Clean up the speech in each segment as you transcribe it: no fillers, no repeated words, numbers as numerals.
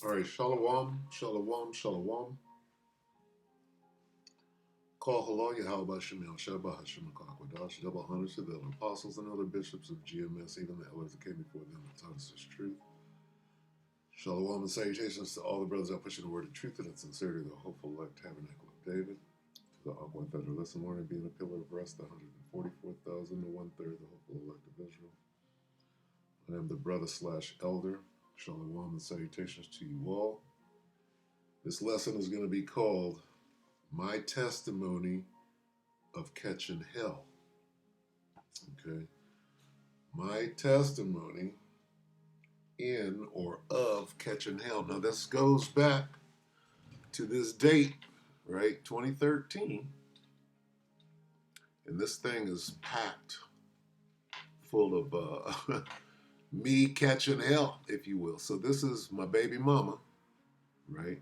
All right, shalom, shalom, shalom. Call hello, Yahweh Shemel, Shabbat Hashem, Kakwadash, double honors to the apostles and other bishops of GMS, even the elders that came before them that taught us this truth. Shalom and salutations to all the brothers out pushing the word of truth and its sincerity, the hopeful elect tabernacle of David. To the Aqua Federalist and Lorna being a pillar of rest, the 144,000 to one-third, the hopeful elect of Israel. I am the brother / elder. Shalom and salutations to you all. This lesson is going to be called My Testimony of Catching Hell. Okay. My testimony in or of catching hell. Now this goes back to this date, right? 2013. And this thing is packed full of me catching hell, if you will. So this is my baby mama, right?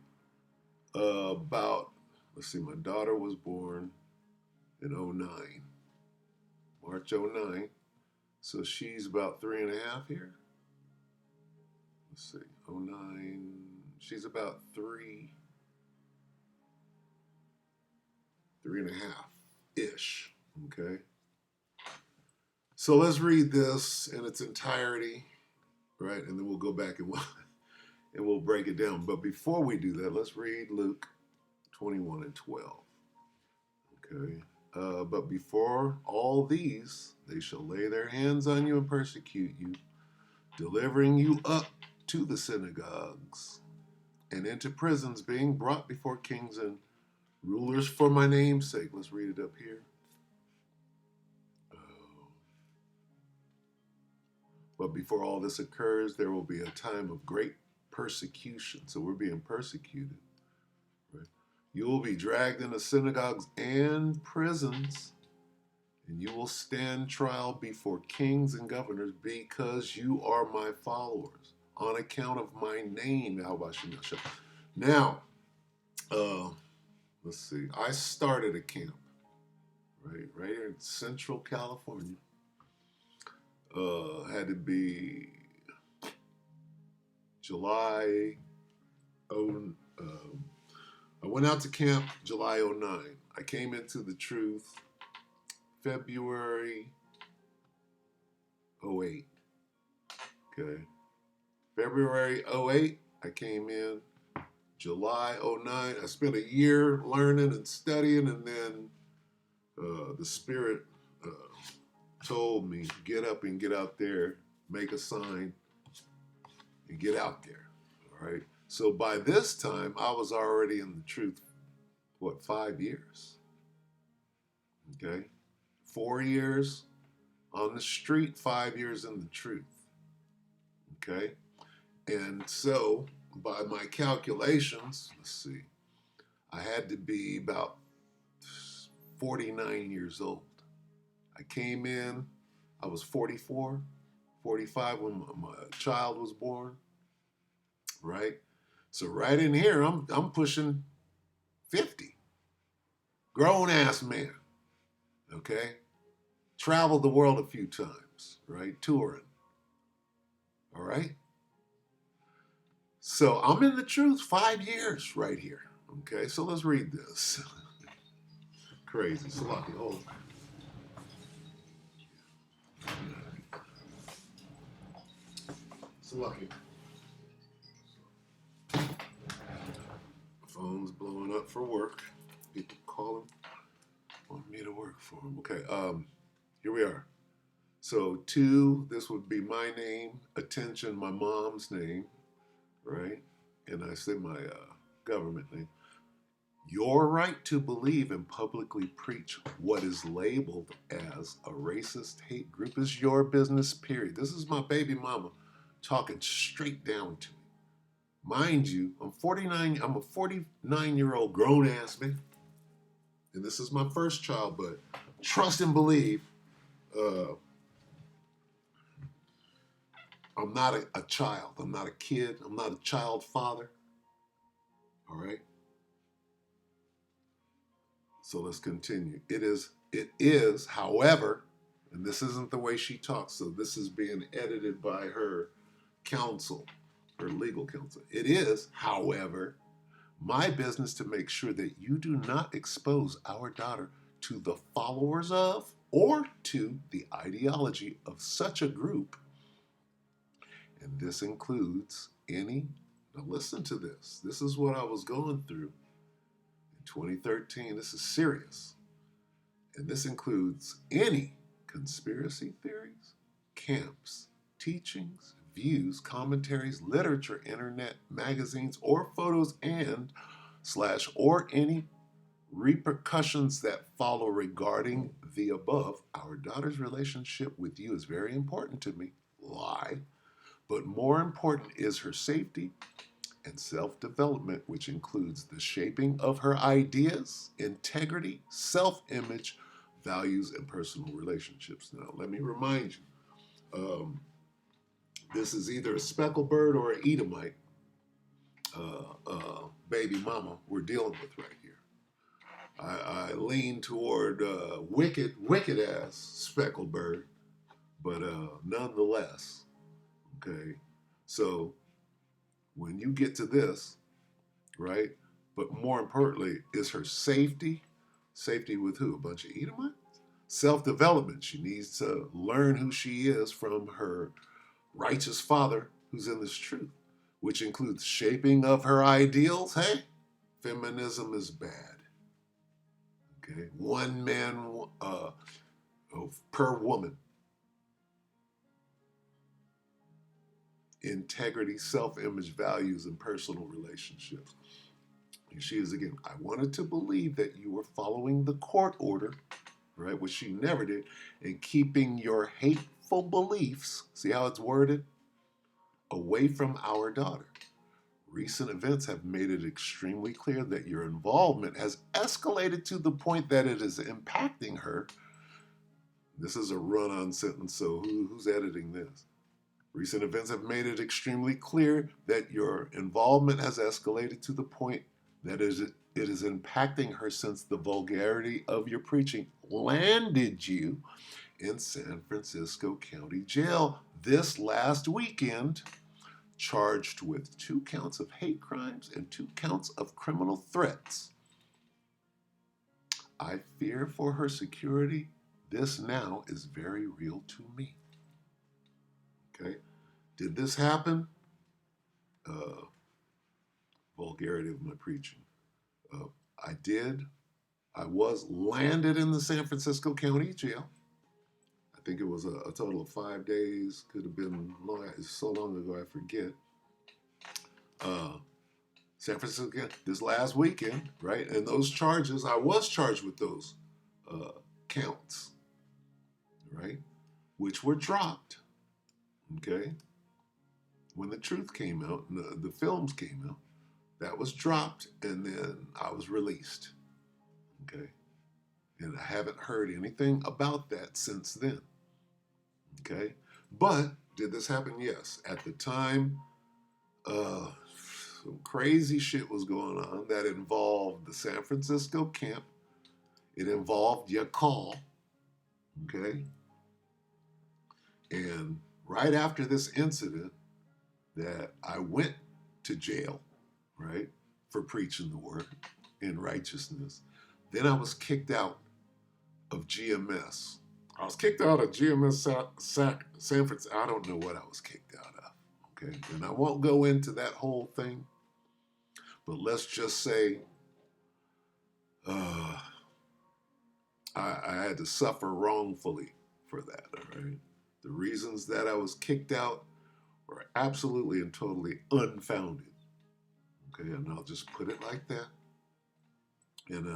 Let's see, my daughter was born in 09, March 09. So she's about 3.5 here. Let's see, 09, she's about 3.5-ish, okay? So let's read this in its entirety, right? And then we'll go back and we'll break it down. But before we do that, let's read Luke 21 and 12, okay? But before all these, they shall lay their hands on you and persecute you, delivering you up to the synagogues and into prisons, being brought before kings and rulers for my name's sake. Let's read it up here. But before all this occurs, there will be a time of great persecution. So we're being persecuted. Right? You will be dragged into synagogues and prisons, and you will stand trial before kings and governors because you are my followers on account of my name, Yahweh Shem. Now, let's see. I started a camp, right here in Central California. Had to be July. I went out to camp July 09. I came into the truth February 08. Okay. February 08, I came in. July 09, I spent a year learning and studying, and then the Spirit told me, get up and get out there, make a sign, and get out there, all right? So by this time, I was already in the truth, 5 years? Okay? 4 years on the street, 5 years in the truth, okay? And so, by my calculations, let's see, I had to be about 49 years old. I came in, I was 44, 45 when my child was born, right? So right in here, I'm pushing 50. Grown-ass man, okay? Traveled the world a few times, right? Touring, all right? So I'm in the truth 5 years right here, okay? So let's read this. Crazy. Salaki, hold on. Salaki. Phone's blowing up for work. People calling, want me to work for them. Okay, here we are. So 2, this would be my name, attention, my mom's name, right? And I say my government name. Your right to believe and publicly preach what is labeled as a racist hate group is your business, period. This is my baby mama talking straight down to me. Mind you, I'm a 49-year-old grown-ass man. And this is my first child, but trust and believe, I'm not a child. I'm not a kid. I'm not a child father. All right? So let's continue. It is, however, and this isn't the way she talks, so this is being edited by her counsel. her legal counsel. It is, however, my business to make sure that you do not expose our daughter to the followers of or to the ideology of such a group. And this includes any, now listen to this. This is what I was going through in 2013. This is serious. And this includes any conspiracy theories, camps, teachings, views, commentaries, literature, internet, magazines, or photos and / or any repercussions that follow regarding the above. Our daughter's relationship with you is very important to me. Lie. But more important is her safety and self-development, which includes the shaping of her ideas, integrity, self-image, values, and personal relationships. Now, let me remind you, this is either a speckled bird or an Edomite baby mama we're dealing with right here. I lean toward wicked ass speckled bird, but nonetheless, okay. So when you get to this, right? But more importantly, is her safety. Safety with who? A bunch of Edomites? Self-development. She needs to learn who she is from her righteous father who's in this truth, which includes shaping of her ideals. Hey, feminism is bad. Okay, one man per woman. Integrity, self-image, values, and personal relationships. And she is again, I wanted to believe that you were following the court order, right, which she never did, and keeping your hateful beliefs, see how it's worded, away from our daughter. Recent events have made it extremely clear that your involvement has escalated to the point that it is impacting her. This is a run-on sentence, so who's editing this? Recent events have made it extremely clear that your involvement has escalated to the point that it is impacting her since the vulgarity of your preaching landed you in San Francisco County Jail this last weekend, charged with 2 counts of hate crimes and 2 counts of criminal threats. I fear for her security. This now is very real to me. Okay, did this happen? Vulgarity of my preaching. I was landed in the San Francisco County Jail. I think it was a total of 5 days. Could have been long, so long ago I forget. San Francisco this last weekend, right? And those charges, I was charged with those counts, right? Which were dropped. Okay, when the truth came out and the films came out, that was dropped, and then I was released. Okay, and I haven't heard anything about that since then. Okay, but did this happen? Yes. At the time, some crazy shit was going on that involved the San Francisco camp. It involved Yakal. Okay, and right after this incident that I went to jail, right, for preaching the word in righteousness. Then I was kicked out of GMS. I was kicked out of GMS San Francisco. I don't know what I was kicked out of, okay? And I won't go into that whole thing, but let's just say I had to suffer wrongfully for that, all right? The reasons that I was kicked out were absolutely and totally unfounded. Okay, and I'll just put it like that. And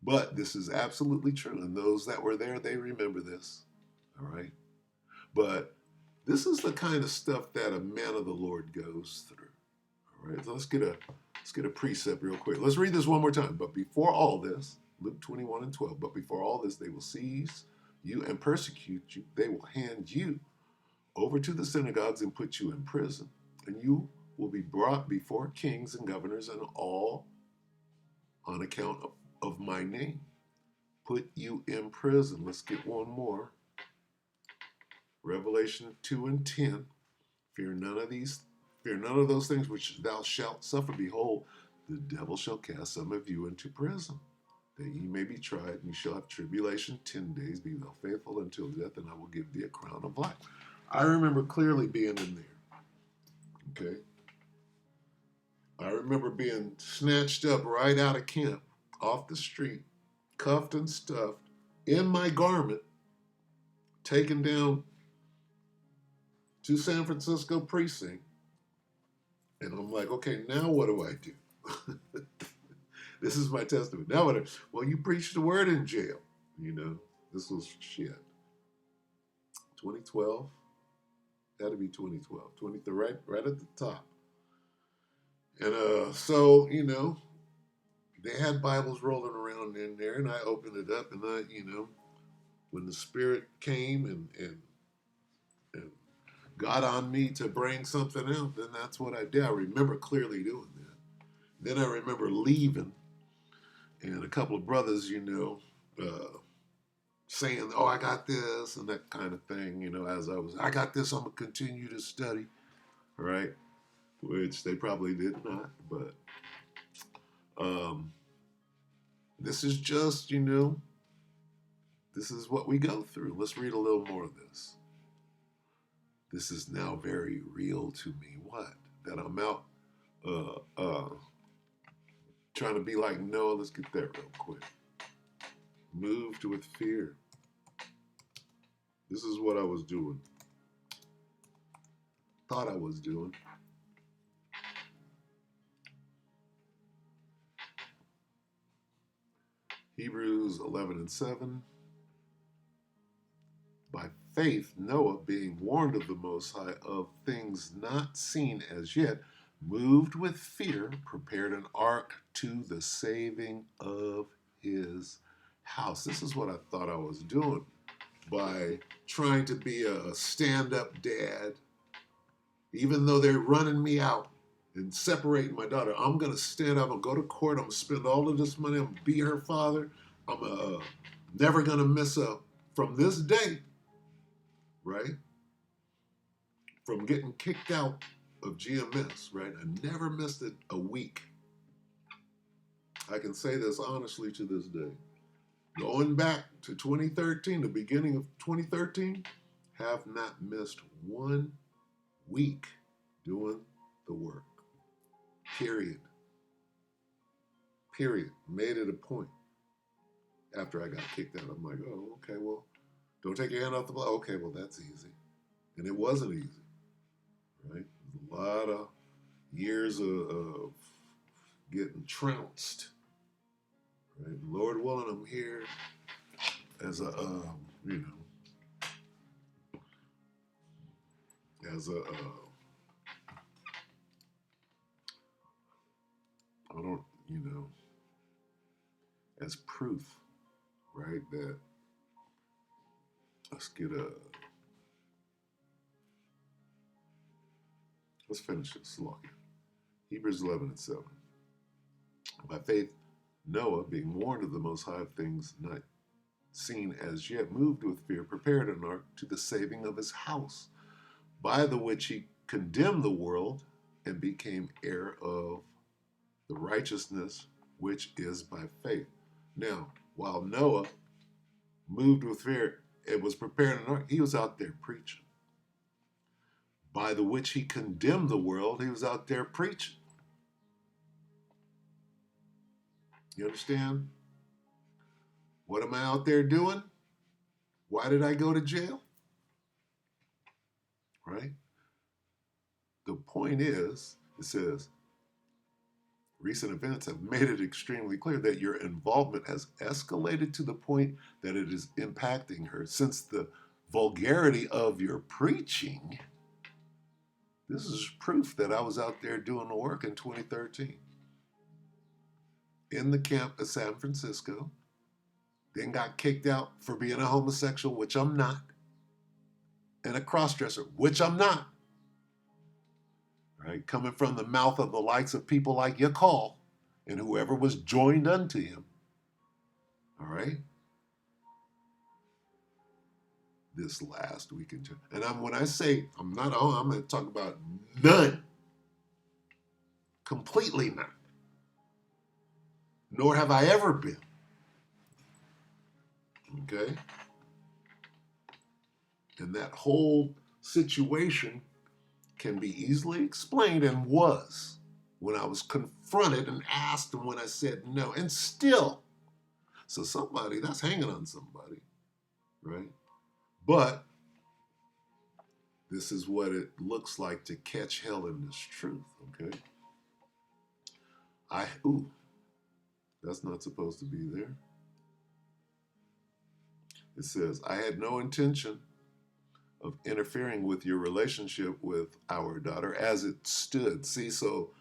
but this is absolutely true, and those that were there, they remember this. All right, but this is the kind of stuff that a man of the Lord goes through. All right, so let's get a precept real quick. Let's read this one more time. But before all this, Luke 21:12. But before all this, they will seize you and persecute you. They will hand you over to the synagogues and put you in prison, and you will be brought before kings and governors and all on account of my name. Put you in prison. Let's get one more. Revelation 2:10. Fear none of these Fear none of those things which thou shalt suffer. Behold, the devil shall cast some of you into prison, that ye may be tried, and ye shall have tribulation 10 days. Be thou faithful until death, and I will give thee a crown of life. I remember clearly being in there. Okay. I remember being snatched up right out of camp, off the street, cuffed and stuffed, in my garment, taken down to San Francisco precinct. And I'm like, okay, now what do I do? This is my testimony. Now what? Well, you preached the word in jail. You know, this was shit. 2012. Had to be 2012. Right at the top. And so, you know, they had Bibles rolling around in there, and I opened it up, and I, you know, when the Spirit came and got on me to bring something out, then that's what I did. I remember clearly doing that. Then I remember leaving, and a couple of brothers, you know, saying, "Oh, I got this," and that kind of thing. You know, as I got this. I'm gonna continue to study, right? Which they probably did not, but this is just, you know, this is what we go through. Let's read a little more of this. This is now very real to me. What? That I'm out trying to be like Noah. Let's get that real quick. Moved with fear. This is what I was doing. Thought I was doing. Hebrews 11:7. By faith, Noah, being warned of the Most High of things not seen as yet, moved with fear, prepared an ark to the saving of his house. This is what I thought I was doing by trying to be a stand-up dad. Even though they're running me out and separating my daughter, I'm going to stand up and go to court. I'm going to spend all of this money. I'm going to be her father. I'm never going to miss a, from this day, right? From getting kicked out of GMS, right? I never missed it a week. I can say this honestly to this day. Going back to 2013, the beginning of 2013, have not missed 1 week doing the work. Period. Made it a point. After I got kicked out, I'm like, oh, okay, well, don't take your hand off the block. Okay, well, that's easy. And it wasn't easy, right? A lot of years of getting trounced, right? Lord willing, I'm here as a, you know, as a, I don't, you know, as proof, right, that let's finish this slogan. Hebrews 11:7. By faith, Noah, being warned of the Most High of things not seen as yet, moved with fear, prepared an ark to the saving of his house, by the which he condemned the world and became heir of the righteousness which is by faith. Now, while Noah moved with fear and was preparing an ark, he was out there preaching. By the which he condemned the world, he was out there preaching. You understand? What am I out there doing? Why did I go to jail? Right? The point is, it says, recent events have made it extremely clear that your involvement has escalated to the point that it is impacting her. Since the vulgarity of your preaching, this is proof that I was out there doing the work in 2013. In the camp at San Francisco, then got kicked out for being a homosexual, which I'm not, and a crossdresser, which I'm not. Right? Coming from the mouth of the likes of people like Yakal and whoever was joined unto him. All right? This last weekend. And when I say I'm not, I'm going to talk about none. Completely not. Nor have I ever been. Okay? And that whole situation can be easily explained, and was, when I was confronted and asked, and when I said no, and still. So somebody, that's hanging on somebody, right? But this is what it looks like to catch hell in this truth, okay? Ooh, that's not supposed to be there. It says, I had no intention of interfering with your relationship with our daughter as it stood. See, so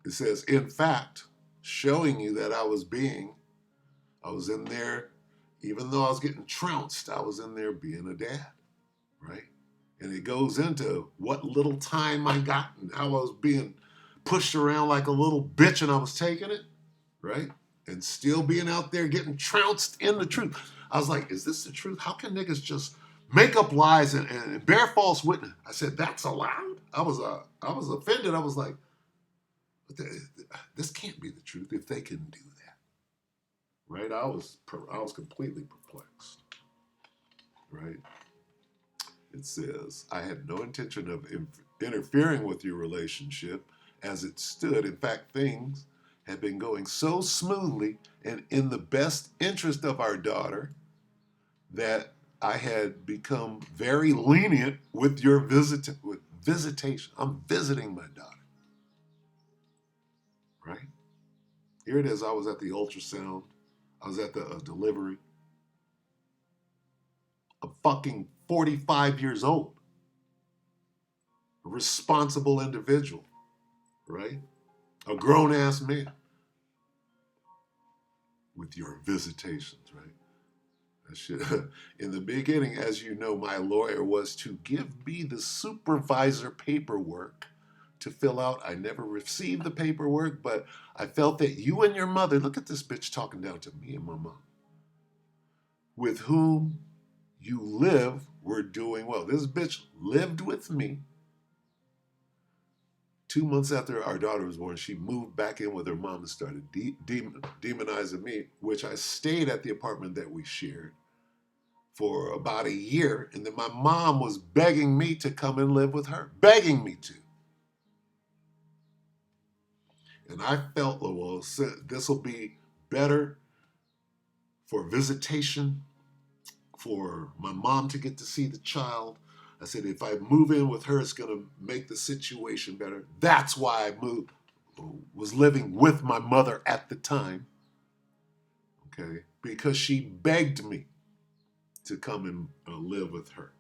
it says, in fact, showing you that I was in there, even though I was getting trounced, I was in there being a dad, right? And it goes into what little time I got and how I was being pushed around like a little bitch and I was taking it, right? And still being out there getting trounced in the truth. I was like, is this the truth? How can niggas just make up lies and bear false witness? I said, that's allowed? I was offended. I was like, this can't be the truth if they can do that, right? I was completely perplexed, right? It says, I had no intention of interfering with your relationship as it stood. In fact, things had been going so smoothly and in the best interest of our daughter that I had become very lenient with your visitation. I'm visiting my daughter, right? Here it is. I was at the ultrasound. I was at the delivery. I'm fucking 45 years old. A responsible individual, right? A grown-ass man with your visitations, right? In the beginning, as you know, my lawyer was to give me the supervisor paperwork to fill out. I never received the paperwork, but I felt that you and your mother, look at this bitch talking down to me and my mom, with whom you live, were doing well. This bitch lived with me. 2 months after our daughter was born, she moved back in with her mom and started demonizing me, which I stayed at the apartment that we shared for about a year. And then my mom was begging me to come and live with her, begging me to. And I felt, well, this will be better for visitation, for my mom to get to see the child. I said, if I move in with her, it's going to make the situation better. That's why I was living with my mother at the time, okay? Because she begged me to come and live with her,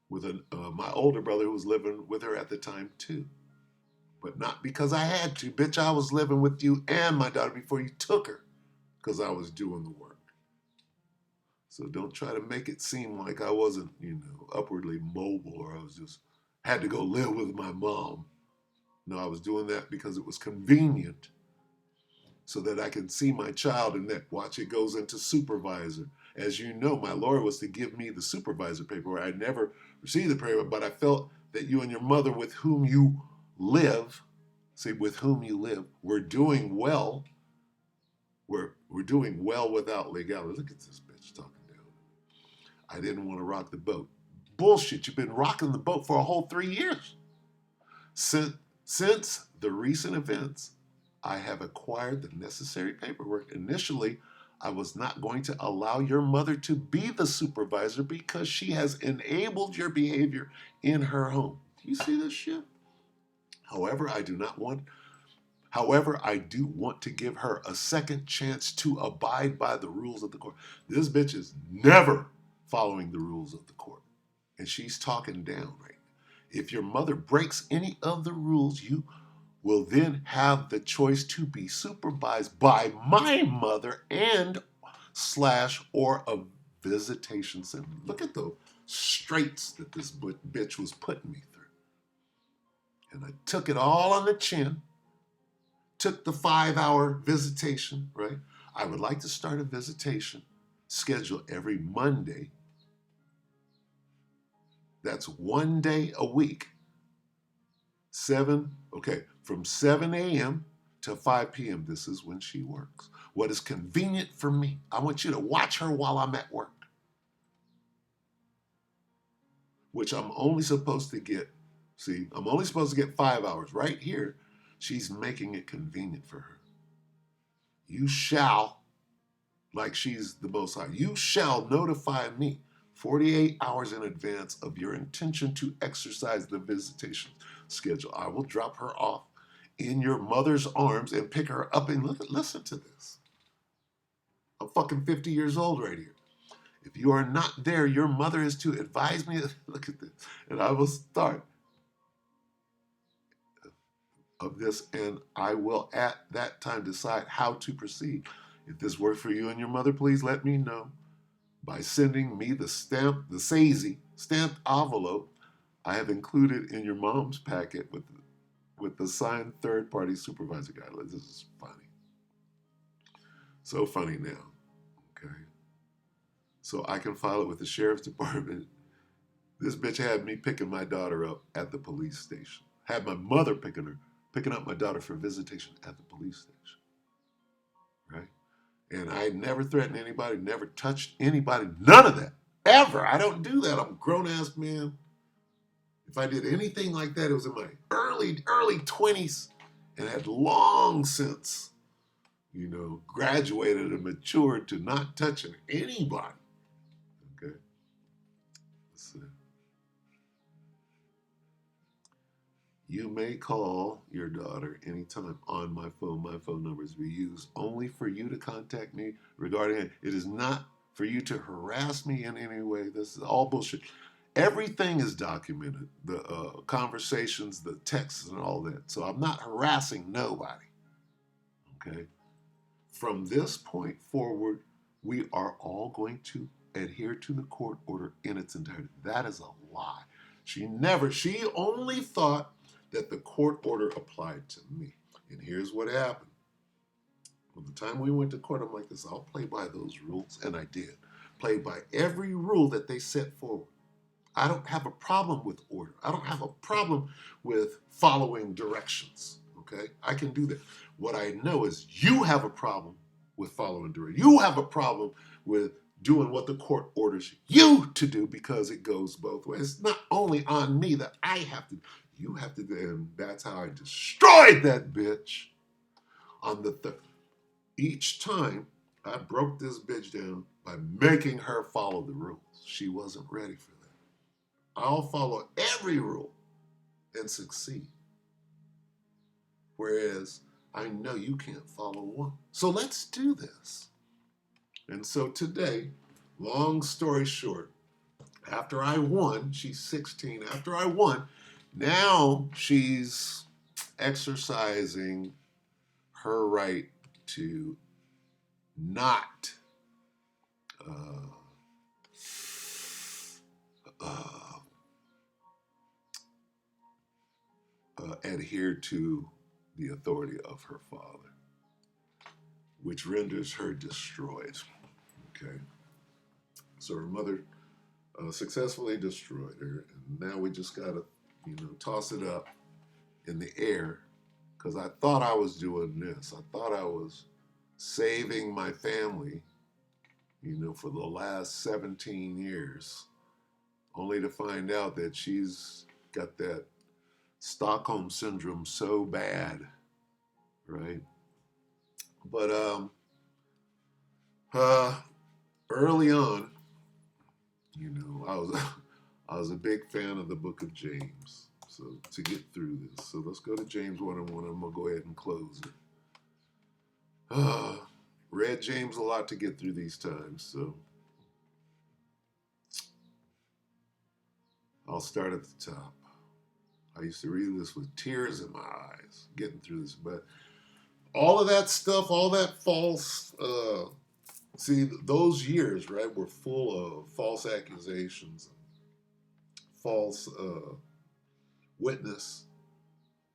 with my older brother who was living with her at the time too. But not because I had to. Bitch, I was living with you and my daughter before you took her, because I was doing the work. So don't try to make it seem like I wasn't, upwardly mobile, or I was just had to go live with my mom. No, I was doing that because it was convenient so that I can see my child. And that, watch, it goes into supervisor. As you know, my lawyer was to give me the supervisor paperwork. I never received the paperwork, but I felt that you and your mother, with whom you live, were doing well. We're doing well without legality. Look at this bitch talking down. I didn't want to rock the boat. Bullshit, you've been rocking the boat for a whole 3 years. Since the recent events, I have acquired the necessary paperwork. Initially, I was not going to allow your mother to be the supervisor because she has enabled your behavior in her home. Do you see this shit? However, I do want to give her a second chance to abide by the rules of the court. This bitch is never following the rules of the court. And she's talking down right now. If your mother breaks any of the rules, you will then have the choice to be supervised by my mother or a visitation center. Look at the straits that this bitch was putting me through. And I took it all on the chin. Took the 5-hour visitation, right? I would like to start a visitation schedule every Monday. That's 1 day a week. From 7 a.m. to 5 p.m., this is when she works. What is convenient for me, I want you to watch her while I'm at work, which I'm only supposed to get, I'm only supposed to get 5 hours. Right here, she's making it convenient for her. You shall, like she's the Most High, you shall notify me 48 hours in advance of your intention to exercise the visitation schedule. I will drop her off in your mother's arms and pick her up and listen to this. I'm fucking 50 years old right here. If you are not there, your mother is to advise me. Look at this. And I will start of this, and I will at that time decide how to proceed. If this works for you and your mother, please let me know by sending me the SAISY stamped envelope I have included in your mom's packet with the signed third-party supervisor guidelines. This is funny. So funny now, okay? So I can file it with the sheriff's department. This bitch had me picking my daughter up at the police station. Had my mother picking up my daughter for visitation at the police station, right? And I never threatened anybody, never touched anybody, none of that, ever. I don't do that. I'm a grown-ass man. If I did anything like that, it was in my early 20s and had long since, graduated and matured to not touching anybody. Okay? Let's see. You may call your daughter anytime on my phone. My phone number is to be used only for you to contact me regarding it. It is not for you to harass me in any way. This is all bullshit. Everything is documented, the conversations, the texts, and all that. So I'm not harassing nobody, okay? From this point forward, we are all going to adhere to the court order in its entirety. That is a lie. She only thought that the court order applied to me. And here's what happened. From the time we went to court, I'm like this, I'll play by those rules, and I did. Play by every rule that they set forward. I don't have a problem with order. I don't have a problem with following directions, okay? I can do that. What I know is you have a problem with following directions. You have a problem with doing what the court orders you to do because it goes both ways. It's not only on me that I have to, you have to do, and that's how I destroyed that bitch on the third. Each time I broke this bitch down by making her follow the rules. She wasn't ready for that. I'll follow every rule and succeed. Whereas I know you can't follow one. So let's do this. And so today, long story short, after I won, she's 16, after I won, now she's exercising her right to not adhere to the authority of her father, which renders her destroyed. Okay, so her mother successfully destroyed her, and now we just gotta, toss it up in the air, because I thought I was doing this. I thought I was saving my family, for the last 17 years, only to find out that she's got that Stockholm syndrome so bad, right? But early on, I was a big fan of the book of James. So to get through this, so let's go to James 1:1. I'm gonna go ahead and close it. Read James a lot to get through these times, so I'll start at the top. I used to read this with tears in my eyes, getting through this, but all of that stuff, all that false, those years, right, were full of false accusations, false witness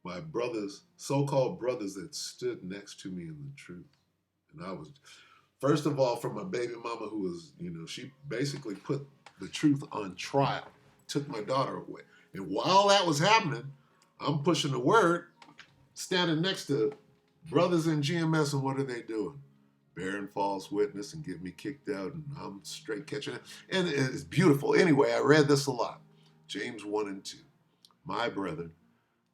by brothers, so-called brothers that stood next to me in the truth. And I was, first of all, from my baby mama who was, she basically put the truth on trial, took my daughter away. And while that was happening, I'm pushing the word, standing next to brothers in GMS, and what are they doing? Bearing false witness and get me kicked out, and I'm straight catching it. And it's beautiful. Anyway, I read this a lot. James 1 and 2. My brethren,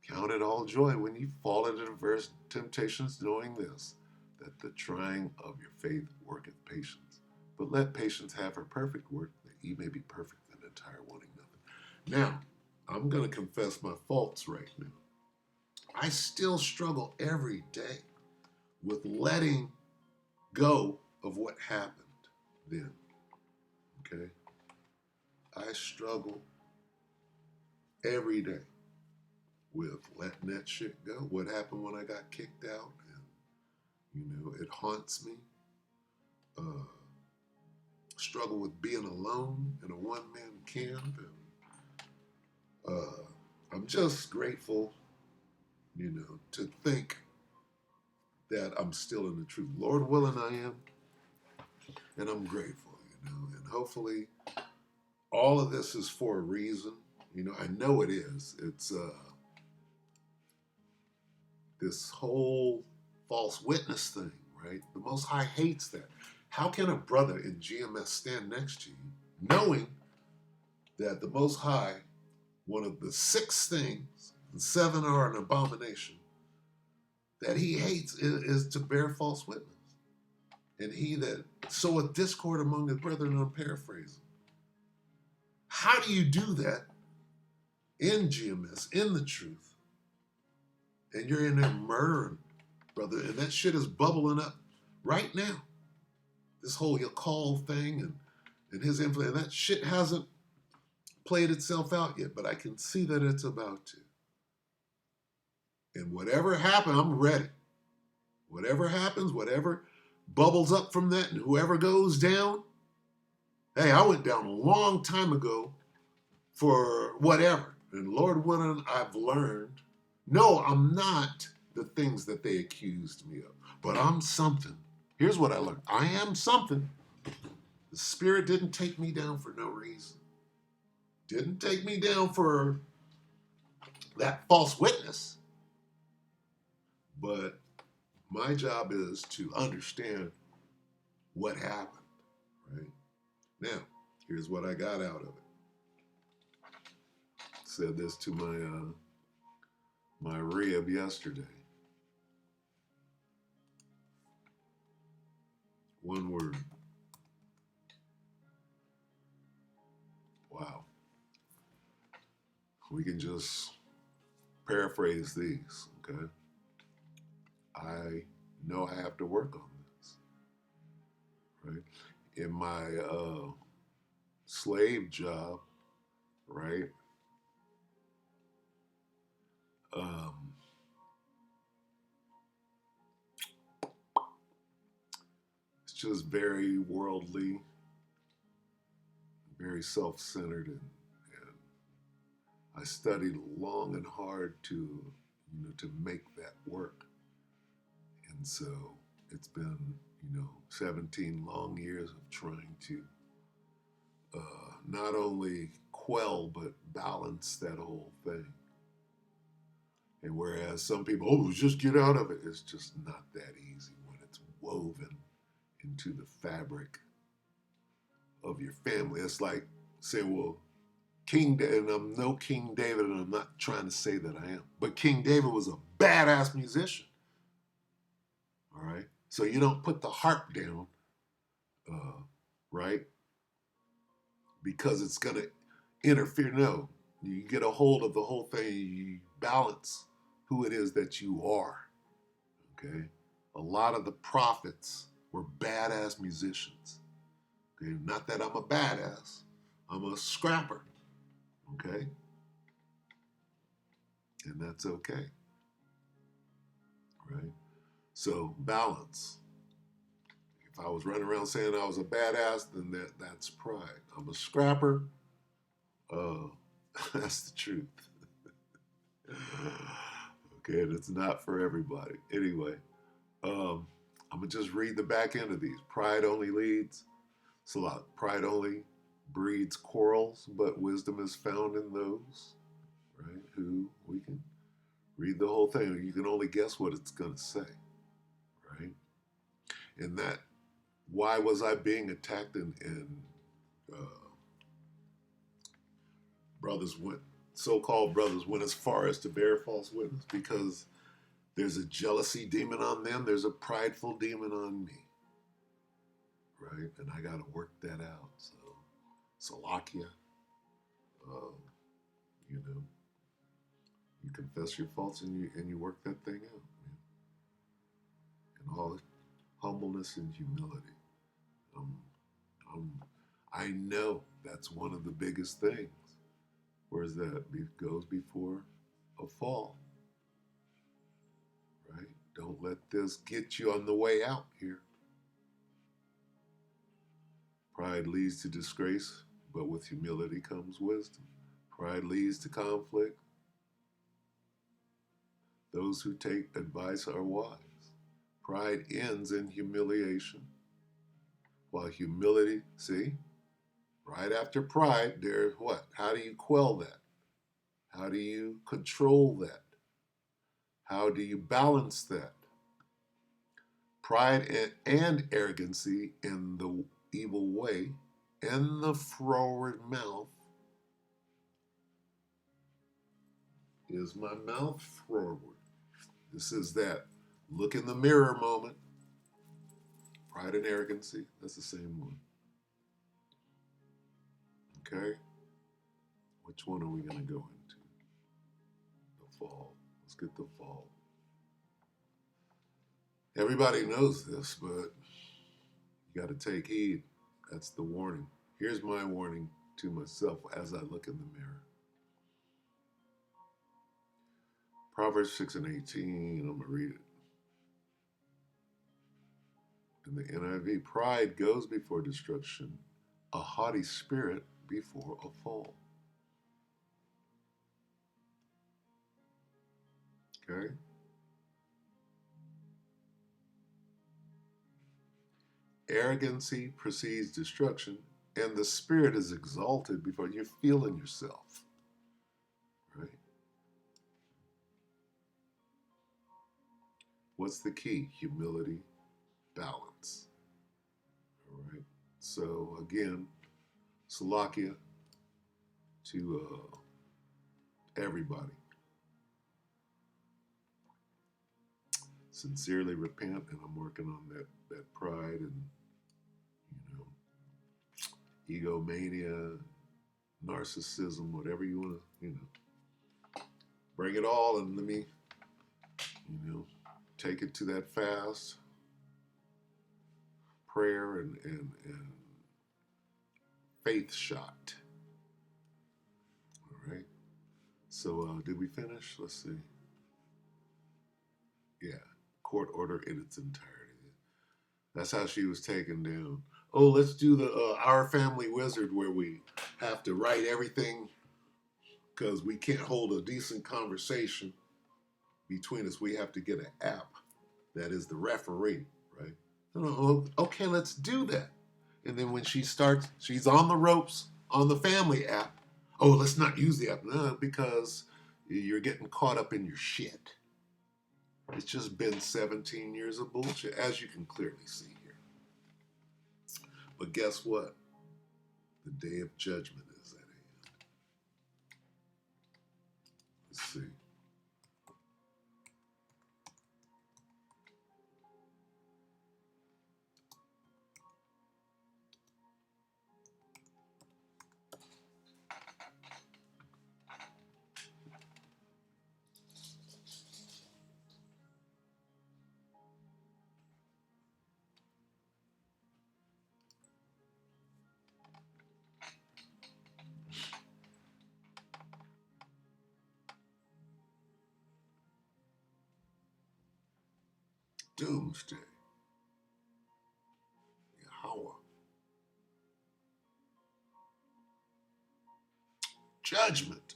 count it all joy when you fall into diverse temptations, knowing this, that the trying of your faith worketh patience. But let patience have her perfect work, that ye may be perfect and entire, wanting nothing. Now, I'm going to confess my faults right now. I still struggle every day with letting go of what happened then. Okay? I struggle every day with letting that shit go. What happened when I got kicked out? And, it haunts me. Struggle with being alone in a one-man camp. And I'm just grateful, to think that I'm still in the truth. Lord willing, I am. And I'm grateful, and hopefully all of this is for a reason. I know it is. It's this whole false witness thing, right? The Most High hates that. How can a brother in GMS stand next to you knowing that the Most High, one of the 6 things, and 7 are an abomination, that he hates is to bear false witness? And he that soweth discord among his brethren, I'm paraphrasing. How do you do that in GMS, in the truth? And you're in there murdering, brother, and that shit is bubbling up right now. This whole Yakal thing and his influence, that shit hasn't played itself out yet, but I can see that it's about to. And whatever happens, I'm ready. Whatever happens, whatever bubbles up from that, and whoever goes down, hey, I went down a long time ago for whatever. And Lord willing, I've learned, no, I'm not the things that they accused me of, but I'm something. Here's what I learned. I am something. The Spirit didn't take me down for no reason. Didn't take me down for that false witness. But my job is to understand what happened, right? Now, here's what I got out of it. Said this to my rib yesterday. One word. Wow. We can just paraphrase these, okay? I know I have to work on this, right? In my slave job, right? It's just very worldly, very self-centered, and I studied long and hard to make that work. And so it's been 17 long years of trying to not only quell but balance that whole thing. And whereas some people, just get out of it, it's just not that easy when it's woven into the fabric of your family. It's like saying, well, and I'm no King David, and I'm not trying to say that I am, but King David was a badass musician. All right? So you don't put the harp down, right? Because it's going to interfere. No, you get a hold of the whole thing, you balance who it is that you are, okay? A lot of the prophets were badass musicians, okay? Not that I'm a badass, I'm a scrapper, okay? And that's okay, right? So balance. If I was running around saying I was a badass, then that's pride. I'm a scrapper. That's the truth. Okay, and it's not for everybody. Anyway, I'm gonna just read the back end of these. Pride only leads. It's a lot. Pride only breeds quarrels, but wisdom is found in those, right, who we can Read the whole thing. You can only guess what it's going to say, right? And that, why was I being attacked? And uh, brothers went, so-called brothers went as far as to bear false witness, because there's a jealousy demon on them. There's a prideful demon on me, right? And I got to work that out. So, Salakia, uh, you know, you confess your faults and you work that thing out, man. In all humbleness and humility. Um, I know that's one of the biggest things. Whereas that goes before a fall, right? Don't let this get you on the way out here. Pride leads to disgrace, but with humility comes wisdom. Pride leads to conflict. Those who take advice are wise. Pride ends in humiliation, while humility, see, right after pride, there's what? How do you quell that? How do you control that? How do you balance that? Pride and arrogancy in the evil way, in the froward mouth. Is my mouth froward? This is that look in the mirror moment. Pride and arrogancy, that's the same one. Okay? Which one are we going to go into? The fall. Let's get the fall. Everybody knows this, but you got to take heed. That's the warning. Here's my warning to myself as I look in the mirror. Proverbs 6 and 18, I'm going to read it. In the NIV, pride goes before destruction, a haughty spirit before a fall. Okay? Arrogancy precedes destruction, and the spirit is exalted before you're feeling yourself. Right? What's the key? Humility, balance. All right? So, again, Salakia to everybody. Sincerely repent, and I'm working on that pride and, egomania, narcissism, whatever you want to, bring it all and let me, take it to that fast prayer and faith shot. All right. So did we finish? Let's see. Yeah. Court order in its entirety. That's how she was taken down. Oh, let's do the Our Family Wizard where we have to write everything because we can't hold a decent conversation between us. We have to get an app that is the referee, right? Okay, let's do that. And then when she starts, she's on the ropes on the family app. Oh, let's not use the app. No, because you're getting caught up in your shit. It's just been 17 years of bullshit, as you can clearly see here. But guess what? The day of judgment is at hand. Let's see. Doomsday. Yahweh. Judgment.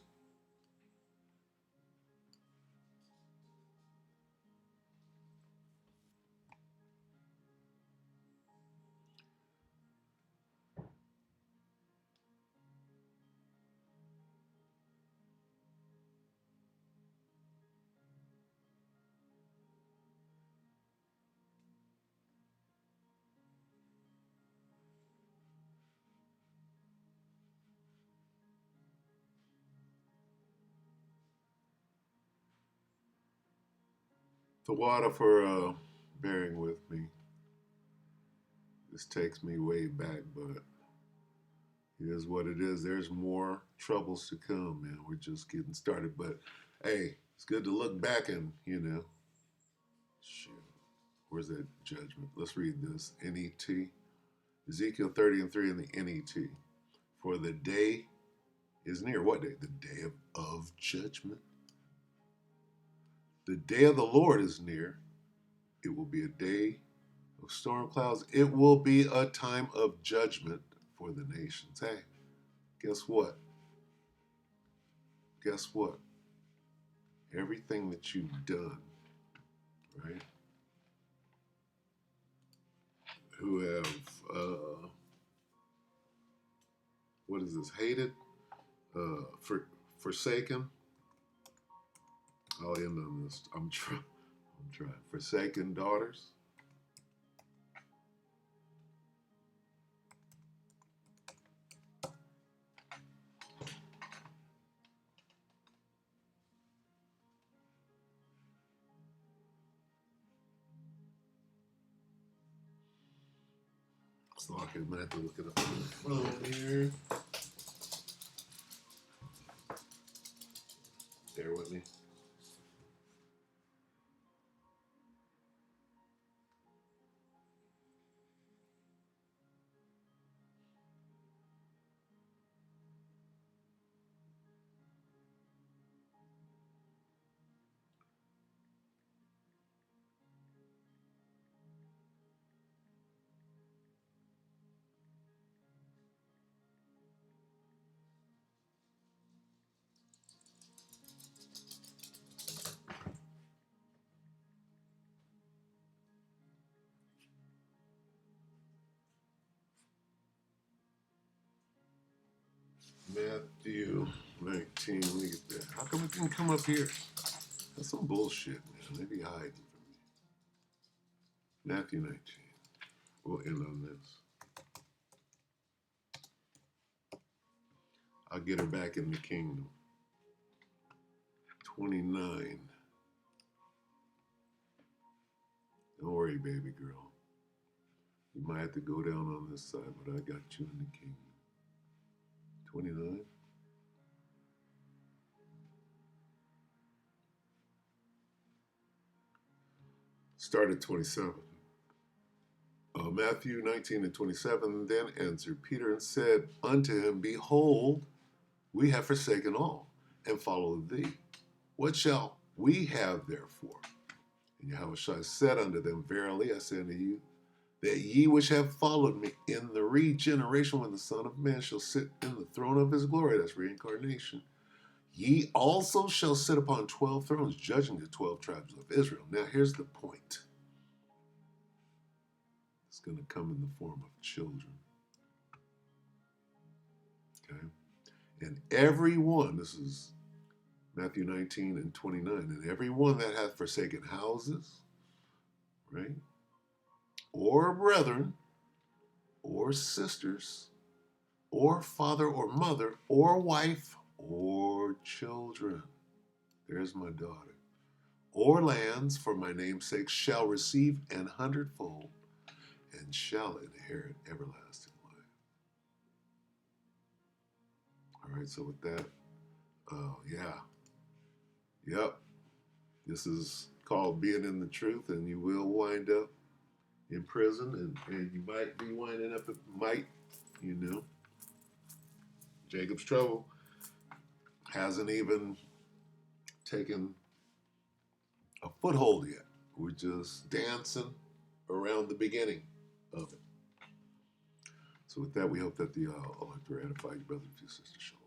The water for bearing with me. This takes me way back, but it is what it is. There's more troubles to come, man. We're just getting started. But hey, it's good to look back and, shoot, where's that judgment? Let's read this. NET. Ezekiel 30:3 in the NET. For the day is near. What day? The day of judgment. The day of the Lord is near. It will be a day of storm clouds. It will be a time of judgment for the nations. Hey, guess what? Guess what? Everything that you've done, right? Who have, what is this? Hated, forsaken. I'll end on this. I'm trying. Forsaken daughters. So I can have to look it up on the phone here. Bear with me. Matthew 19. Let me get that. How come it didn't come up here? That's some bullshit, man. They be hiding from me. Matthew 19. We'll end on this. I'll get her back in the kingdom. 29. Don't worry, baby girl. You might have to go down on this side, but I got you in the kingdom. 29. Start at 27. Matthew 19:27. Then answered Peter and said unto him, Behold, we have forsaken all and followed thee. What shall we have therefore? And Yahushua said unto them, Verily I say unto you, that ye which have followed me in the regeneration when the Son of Man shall sit in the throne of his glory, that's reincarnation, ye also shall sit upon 12 thrones, judging the 12 tribes of Israel. Now here's the point. It's going to come in the form of children. Okay? And every one, this is Matthew 19:29, and every one that hath forsaken houses, right, or brethren, or sisters, or father or mother, or wife, or children, there's my daughter, or lands for my name's sake shall receive an hundredfold and shall inherit everlasting life. All right, so with that, yep, this is called being in the truth, and you will wind up in prison, and you might be winding up, Jacob's trouble hasn't even taken a foothold yet. We're just dancing around the beginning of it. So with that, we hope that the elect will edify you, brother and sister. Shalom.